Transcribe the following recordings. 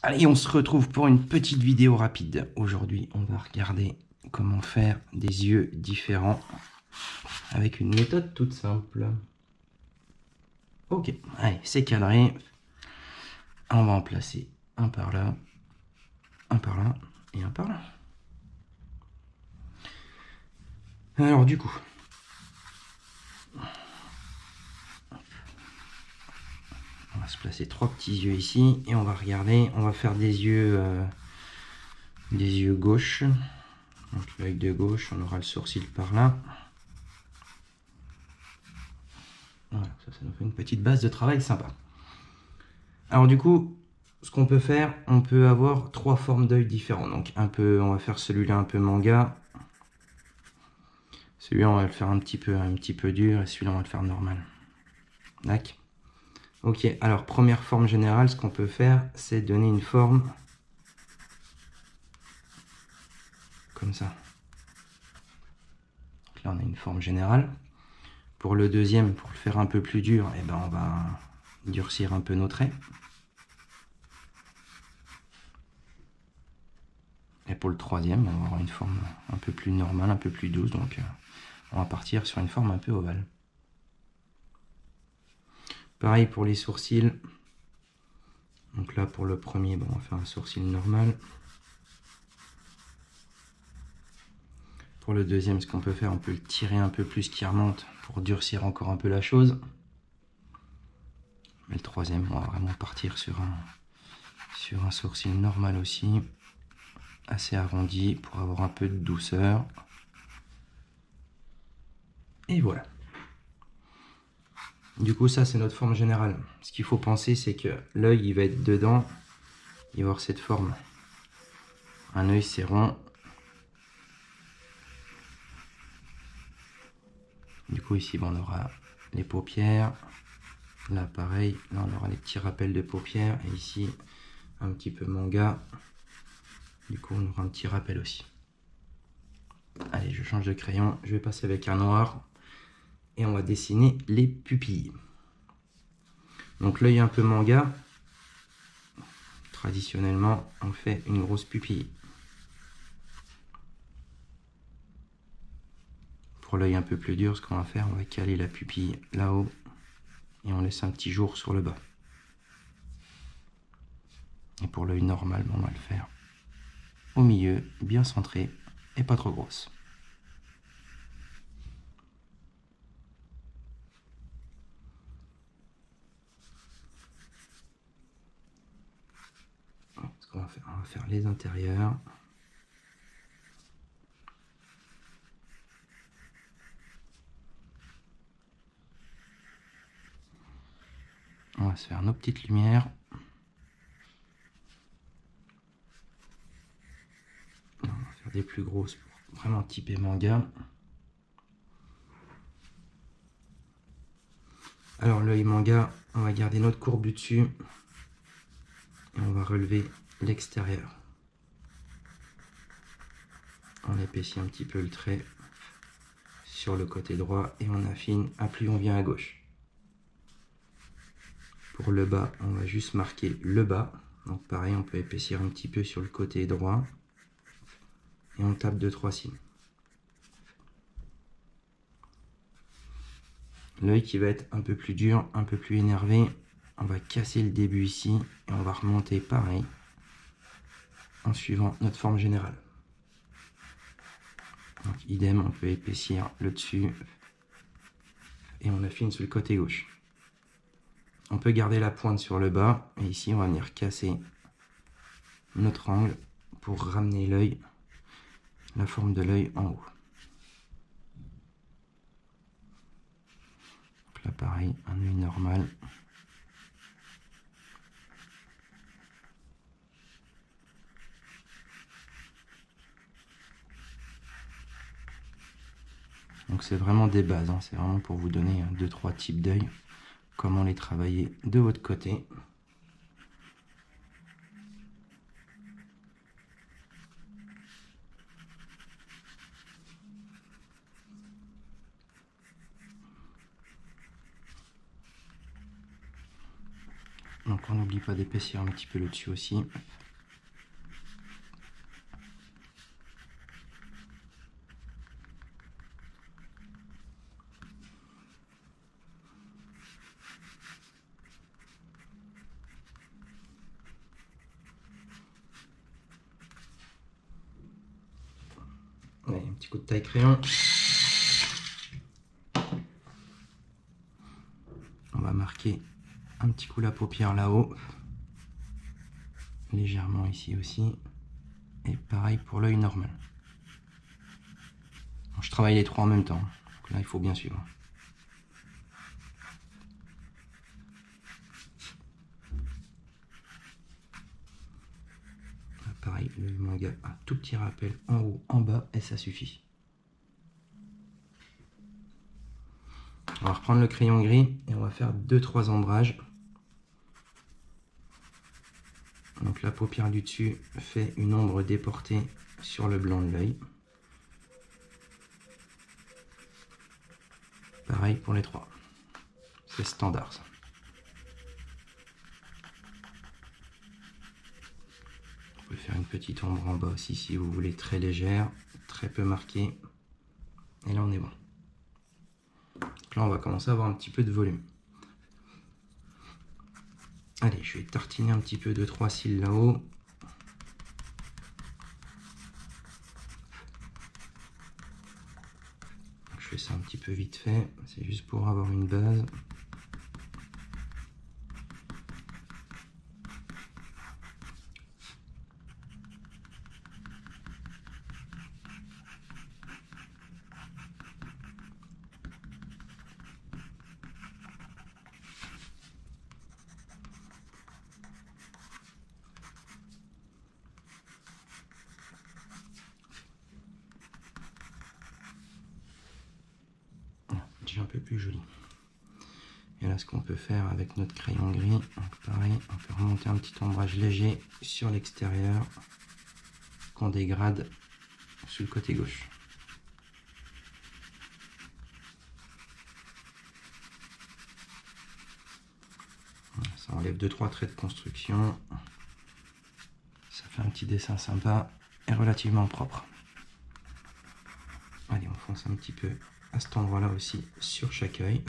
Allez, on se retrouve pour une petite vidéo rapide. Aujourd'hui, on va regarder comment faire des yeux différents avec une méthode toute simple. Ok, allez, c'est cadré. On va en placer un par là et un par là. Alors du coup, on va se placer 3 petits yeux ici et on va regarder. On va faire des yeux gauches. Donc l'œil de gauche, on aura le sourcil par là. Voilà, ça nous fait une petite base de travail sympa. Alors du coup, ce qu'on peut faire, on peut avoir 3 formes d'œil différents. Donc on va faire celui-là un peu manga. Celui-là, on va le faire un petit peu dur et celui-là, on va le faire normal. D'accord. Ok, alors première forme générale, ce qu'on peut faire, c'est donner une forme comme ça. Donc là, on a une forme générale. Pour le deuxième, pour le faire un peu plus dur, eh ben, on va durcir un peu nos traits. Et pour le troisième, on va avoir une forme un peu plus normale, un peu plus douce. Donc on va partir sur une forme un peu ovale. Pareil pour les sourcils. Donc là, pour le premier, bon, on va faire un sourcil normal. Pour le deuxième, ce qu'on peut faire, on peut le tirer un peu plus qui remonte pour durcir encore un peu la chose. Mais le troisième, on va vraiment partir sur un sourcil normal aussi, assez arrondi pour avoir un peu de douceur. Et voilà. Du coup, ça, c'est notre forme générale. Ce qu'il faut penser, c'est que l'œil, il va être dedans. Il va avoir cette forme. Un œil, c'est rond. Du coup, ici, bon, on aura les paupières. Là, pareil. Là, on aura les petits rappels de paupières. Et ici, un petit peu manga. Du coup, on aura un petit rappel aussi. Allez, je change de crayon. Je vais passer avec un noir. Et on va dessiner les pupilles. Donc, l'œil un peu manga. Traditionnellement, on fait une grosse pupille. Pour l'œil un peu plus dur, ce qu'on va faire, on va caler la pupille là-haut. Et on laisse un petit jour sur le bas. Et pour l'œil normal, on va le faire au milieu, bien centré et pas trop grosse. Ce qu'on va faire, on va faire les intérieurs. On va se faire nos petites lumières. On va faire des plus grosses pour vraiment typer manga. Alors l'œil manga, on va garder notre courbe du dessus. Et on va relever l'extérieur. On épaissit un petit peu le trait sur le côté droit et on affine à plus on vient à gauche. Pour le bas, on va juste marquer le bas. Donc pareil, on peut épaissir un petit peu sur le côté droit. Et on tape 2-3 signes. L'œil qui va être un peu plus dur, un peu plus énervé, on va casser le début ici et on va remonter pareil en suivant notre forme générale. Donc idem, on peut épaissir le dessus et on affine sur le côté gauche. On peut garder la pointe sur le bas et ici on va venir casser notre angle pour ramener l'œil, la forme de l'œil en haut. Donc là pareil, un œil normal. Donc c'est vraiment des bases, hein. C'est vraiment pour vous donner 2-3 types d'œil, comment les travailler de votre côté. Donc on n'oublie pas d'épaissir un petit peu le dessus aussi. Allez, un petit coup de taille crayon. On va marquer un petit coup la paupière là-haut. Légèrement ici aussi. Et pareil pour l'œil normal. Donc, je travaille les trois en même temps. Donc là, il faut bien suivre. Là, pareil, le manga, un tout petit rappel en haut, en bas, et ça suffit. On va reprendre le crayon gris et on va faire 2-3 ombrages. Donc la paupière du dessus fait une ombre déportée sur le blanc de l'œil. Pareil pour les trois. C'est standard ça. Vous pouvez faire une petite ombre en bas aussi si vous voulez, très légère, très peu marquée. Et là on est bon. Donc là on va commencer à avoir un petit peu de volume. Allez, je vais tartiner un petit peu 2-3 cils là-haut. Je fais ça un petit peu vite fait, c'est juste pour avoir une base. Déjà un peu plus joli. Et là, ce qu'on peut faire avec notre crayon gris, donc pareil, on peut remonter un petit ombrage léger sur l'extérieur qu'on dégrade sur le côté gauche. Ça enlève 2-3 traits de construction. Ça fait un petit dessin sympa et relativement propre. Allez, on fonce un petit peu à cet endroit-là aussi sur chaque œil.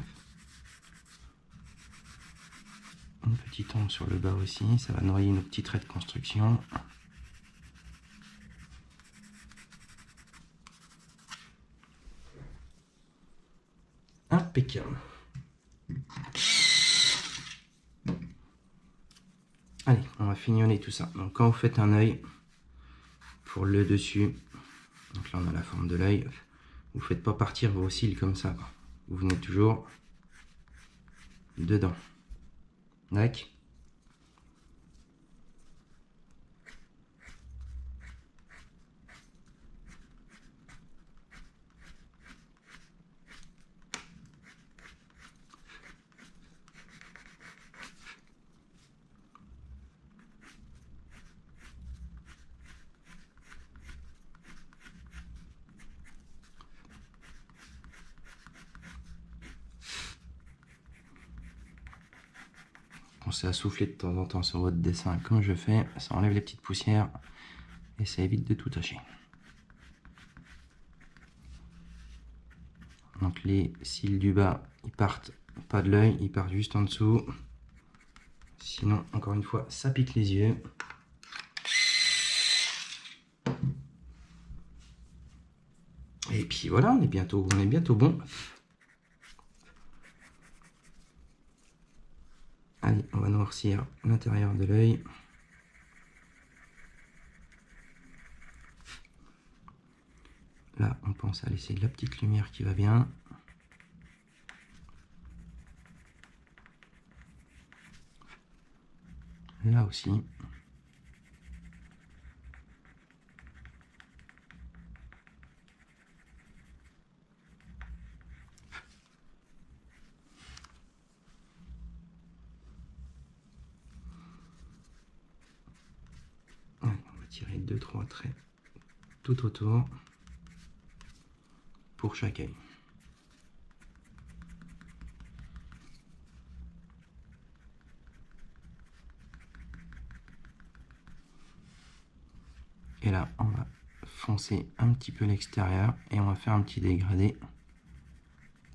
Une petite ombre sur le bas aussi, ça va noyer nos petits traits de construction. Impeccable. Allez, on va fignonner tout ça. Donc quand vous faites un œil, pour le dessus, donc là on a la forme de l'œil, vous ne faites pas partir vos cils comme ça. Vous venez toujours dedans. D'accord ? Pensez à souffler de temps en temps sur votre dessin comme je fais, ça enlève les petites poussières et ça évite de tout tacher. Donc les cils du bas, ils partent pas de l'œil, ils partent juste en dessous. Sinon, encore une fois, ça pique les yeux. Et puis voilà, on est bientôt bon. Allez, on va noircir l'intérieur de l'œil. Là, on pense à laisser de la petite lumière qui va bien. Là aussi. Allez, on va tirer 2-3 traits tout autour pour chaque œil. Et là, on va foncer un petit peu l'extérieur et on va faire un petit dégradé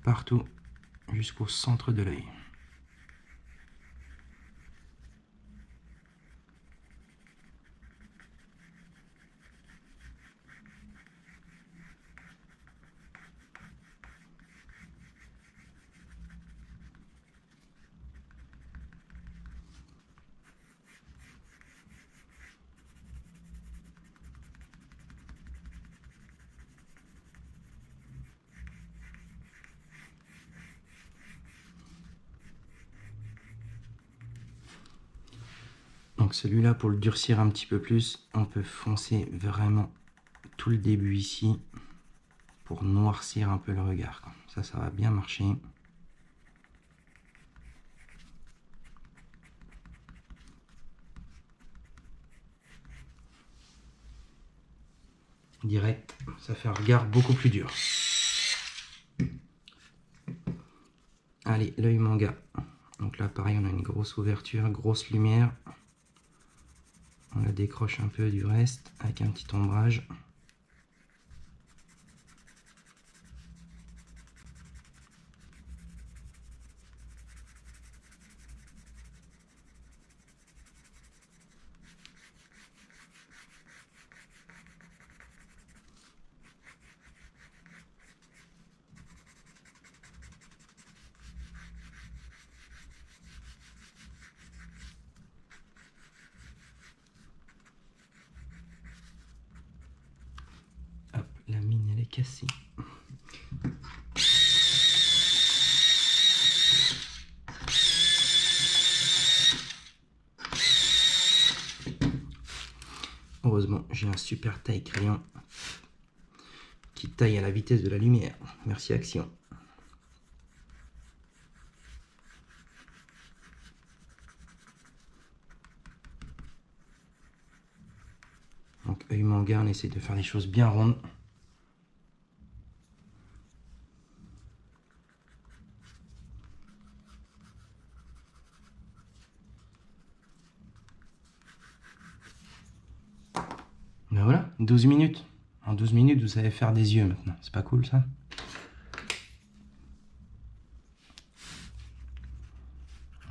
partout jusqu'au centre de l'œil. Donc celui-là, pour le durcir un petit peu plus, on peut foncer vraiment tout le début ici pour noircir un peu le regard. Ça va bien marcher. Direct, ça fait un regard beaucoup plus dur. Allez, l'œil manga. Donc là, pareil, on a une grosse ouverture, grosse lumière. On la décroche un peu du reste avec un petit ombrage. Hop, la mine elle est cassée. Heureusement, j'ai un super taille crayon qui taille à la vitesse de la lumière. Merci Action. Donc œil manga, on essaie de faire des choses bien rondes. Ben voilà, 12 minutes. En 12 minutes, vous savez faire des yeux maintenant. C'est pas cool ça?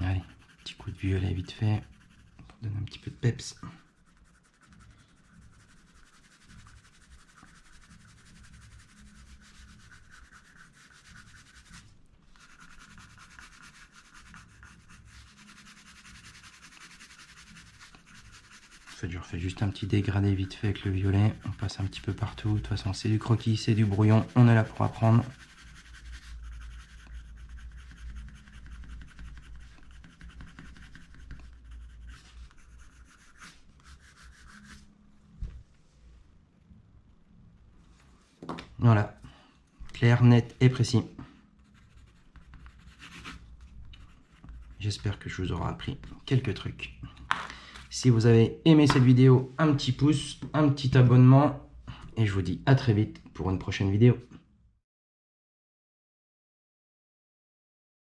Allez, petit coup de violet vite fait, pour donner un petit peu de peps. En fait, je refais juste un petit dégradé vite fait avec le violet. On passe un petit peu partout. De toute façon, c'est du croquis, c'est du brouillon. On est là pour apprendre. Voilà. Clair, net et précis. J'espère que je vous aurai appris quelques trucs. Si vous avez aimé cette vidéo, un petit pouce, un petit abonnement. Et je vous dis à très vite pour une prochaine vidéo.